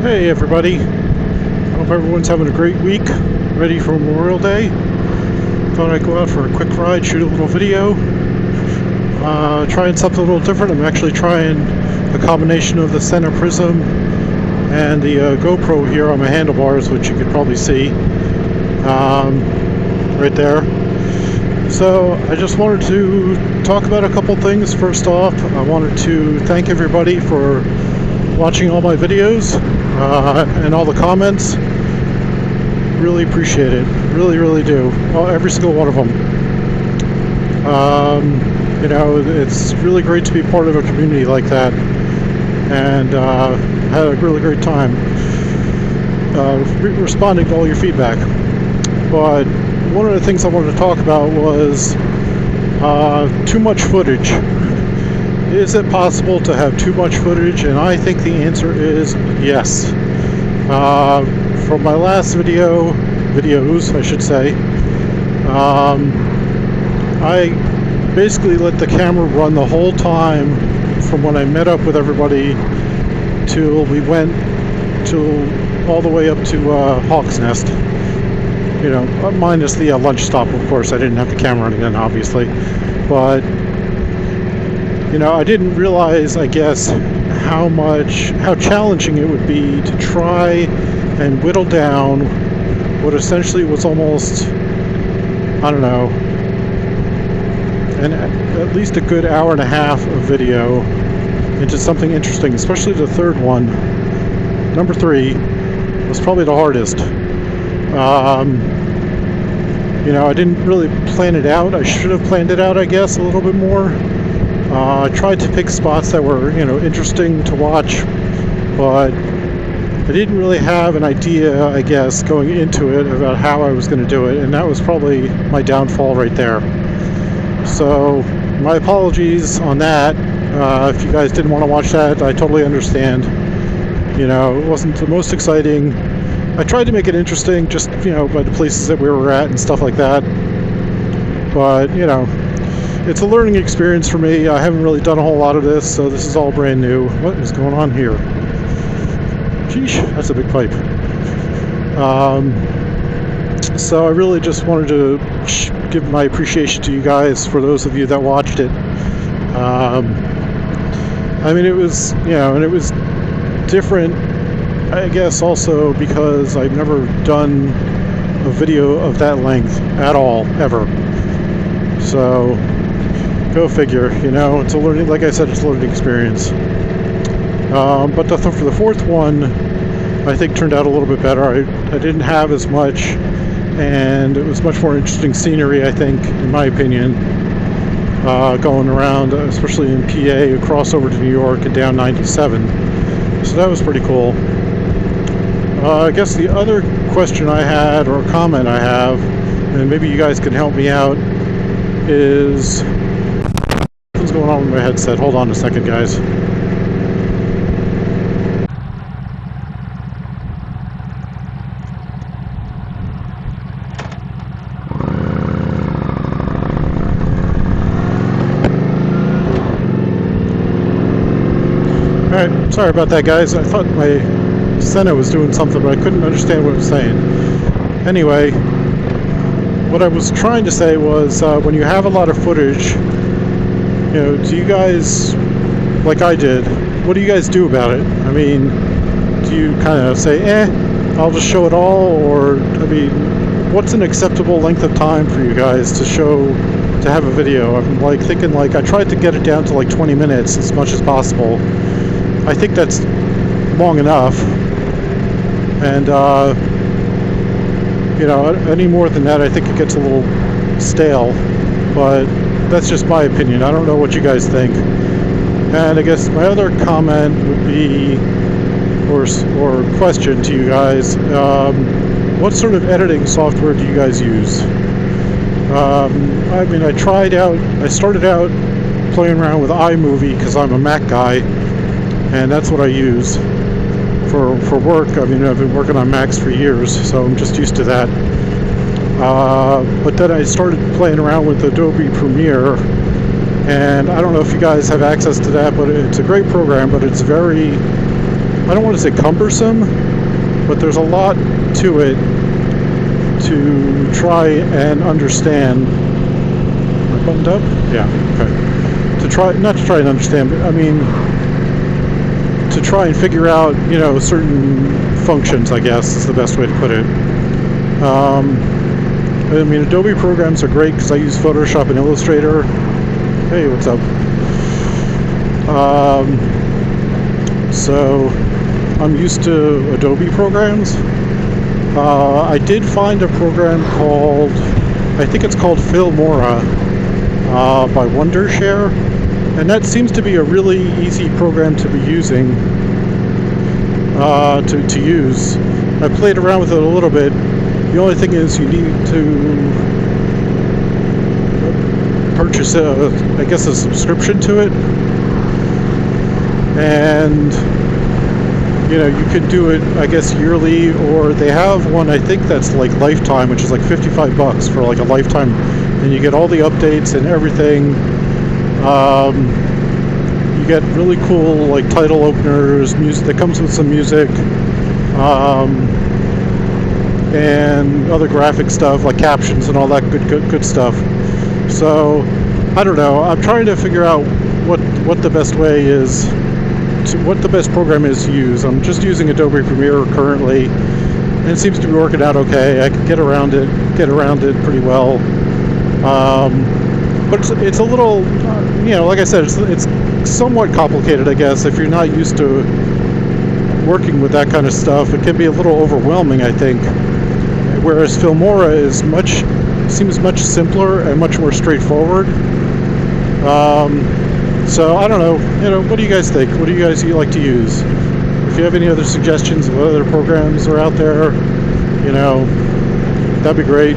Hey everybody, hope everyone's having a great week, ready for Memorial Day. Thought I'd go out for a quick ride, shoot a little video, trying something a little different. I'm actually trying a combination of the Sena Prism and the GoPro here on my handlebars, which you could probably see right there. So I just wanted to talk about a couple things. First off, I wanted to thank everybody for watching all my videos and all the comments. Really appreciate it. Really do. Every single one of them. It's really great to be part of a community like that, and had a really great time responding to all your feedback. But one of the things I wanted to talk about was too much footage. Is it possible to have too much footage? And I think the answer is yes. From my last videos, I should say, I basically let the camera run the whole time from when I met up with everybody till we went all the way up to Hawk's Nest. Minus the lunch stop, of course. I didn't have the camera running then, obviously. But I didn't realize, I guess, how challenging it would be to try and whittle down what essentially was almost, I don't know, at least a good hour and a half of video into something interesting, especially the third one. Number 3 was probably the hardest. I didn't really plan it out. I should have planned it out, I guess, a little bit more. I tried to pick spots that were, interesting to watch, but I didn't really have an idea, I guess, going into it about how I was going to do it, and that was probably my downfall right there. So, my apologies on that. If you guys didn't want to watch that, I totally understand. It wasn't the most exciting. I tried to make it interesting, just, by the places that we were at and stuff like that. But, it's a learning experience for me. I haven't really done a whole lot of this, so this is all brand new. What is going on here? Sheesh, that's a big pipe. So I really just wanted to give my appreciation to you guys for those of you that watched it. It was, and it was different, I guess, also because I've never done a video of that length at all, ever. So, go figure, it's a learning, like I said, it's a learning experience. But for the fourth one, I think turned out a little bit better. I didn't have as much, and it was much more interesting scenery, I think, in my opinion, going around, especially in PA, across over to New York and down 97. So that was pretty cool. I guess the other question I had, or comment I have, and maybe you guys can help me out, is what's going on with my headset. Hold on a second, guys. Alright, sorry about that, guys. I thought my Sena was doing something, but I couldn't understand what it was saying. Anyway, what I was trying to say was, when you have a lot of footage, do you guys, like I did, what do you guys do about it? Do you kind of say, I'll just show it all, or, what's an acceptable length of time for you guys to have a video? I'm thinking, I tried to get it down to 20 minutes as much as possible. I think that's long enough, and any more than that, I think it gets a little stale, but that's just my opinion. I don't know what you guys think. And I guess my other comment would be, or question to you guys, what sort of editing software do you guys use? I started out playing around with iMovie because I'm a Mac guy, and that's what I use for work. I've been working on Macs for years, so I'm just used to that. But then I started playing around with Adobe Premiere, and I don't know if you guys have access to that, but it's a great program, but it's very I don't want to say cumbersome, but there's a lot to it to try and understand. Am I buttoned up? Yeah, okay. Not to try and understand, but I mean, to try and figure out, you know, certain functions, I guess is the best way to put it. I mean, Adobe programs are great because I use Photoshop and Illustrator. Hey, what's up? So I'm used to Adobe programs. I did find a program called, I think it's called Filmora by Wondershare, and that seems to be a really easy program to be using, to use. I played around with it a little bit. The only thing is you need to purchase I guess a subscription to it, and you know, you could do it, I guess, yearly, or they have one, I think that's like lifetime, which is like $55 for like a lifetime, and you get all the updates and everything. You get really cool like title openers, music that comes with some music, and other graphic stuff like captions and all that good stuff. So I don't know, I'm trying to figure out what the best way is, what the best program is to use. I'm just using Adobe Premiere currently, and it seems to be working out okay. I can get around it pretty well. But it's a little, you know, like I said, it's somewhat complicated, I guess. If you're not used to working with that kind of stuff, it can be a little overwhelming, I think. Whereas Filmora seems much simpler and much more straightforward. So I don't know, you know, what do you guys think? What do you guys like to use? If you have any other suggestions of what other programs are out there, you know, that'd be great.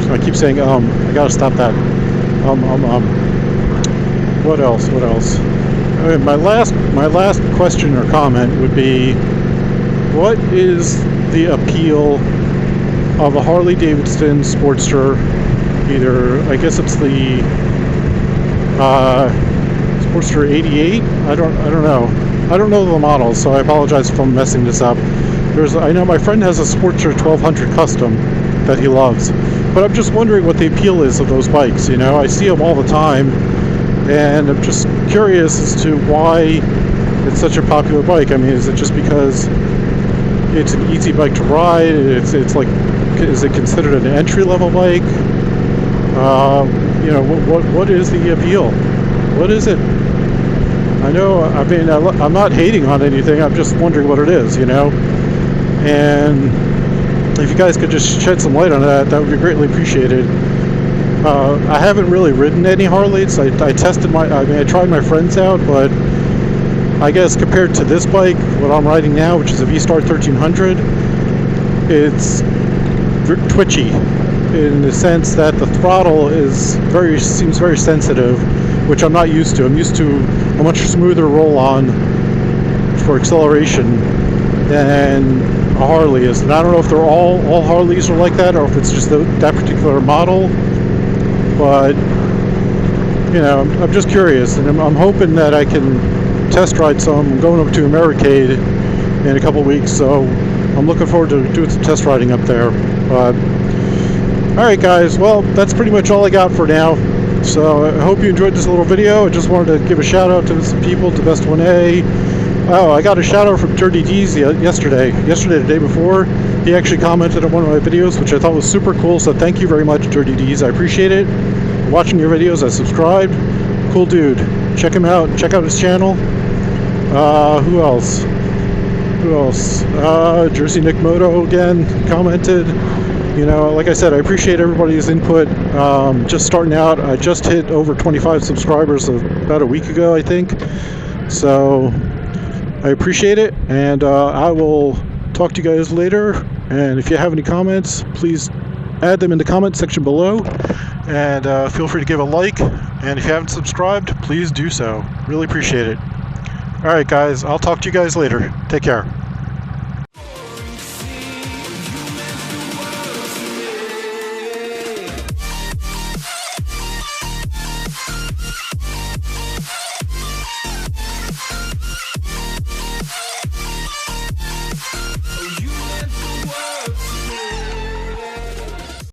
I keep saying I gotta stop that. What else? I mean, my last question or comment would be, what is the appeal of a Harley-Davidson Sportster? Either, I guess it's the Sportster 88. I don't know. I don't know the models, so I apologize if I'm messing this up. I know my friend has a Sportster 1200 Custom that he loves, but I'm just wondering what the appeal is of those bikes. You know, I see them all the time, and I'm just curious as to why it's such a popular bike. I mean, is it just because it's an easy bike to ride? It's like, is it considered an entry-level bike? You know, what is the appeal? What is it? I know, I mean, I'm not hating on anything. I'm just wondering what it is, you know? And if you guys could just shed some light on that, that would be greatly appreciated. I haven't really ridden any Harleys. I tried my friends out, but I guess compared to this bike, what I'm riding now, which is a V-Star 1300, it's twitchy in the sense that the throttle seems very sensitive, which I'm not used to. I'm used to a much smoother roll-on for acceleration than a Harley is. And I don't know if they're all Harleys are like that, or if it's just that particular model. But you know, I'm just curious, and I'm hoping that I can test ride some. I'm going up to Americade in a couple weeks, so I'm looking forward to doing some test riding up there. But alright guys, well, that's pretty much all I got for now. So I hope you enjoyed this little video. I just wanted to give a shout out to some people, to Best 1A. Oh, I got a shout out from Dirty D's yesterday, the day before. He actually commented on one of my videos, which I thought was super cool, so thank you very much, Dirty D's. I appreciate it. Watching your videos, I subscribed. Cool dude. Check him out. Check out his channel. Who else? Jersey Nick Moto again commented. You know, like I said, I appreciate everybody's input. Just starting out, I just hit over 25 subscribers about a week ago, I think. So I appreciate it, and I will talk to you guys later. And if you have any comments, please add them in the comment section below, and feel free to give a like. And if you haven't subscribed, please do so. Really appreciate it. Alright guys, I'll talk to you guys later. Take care.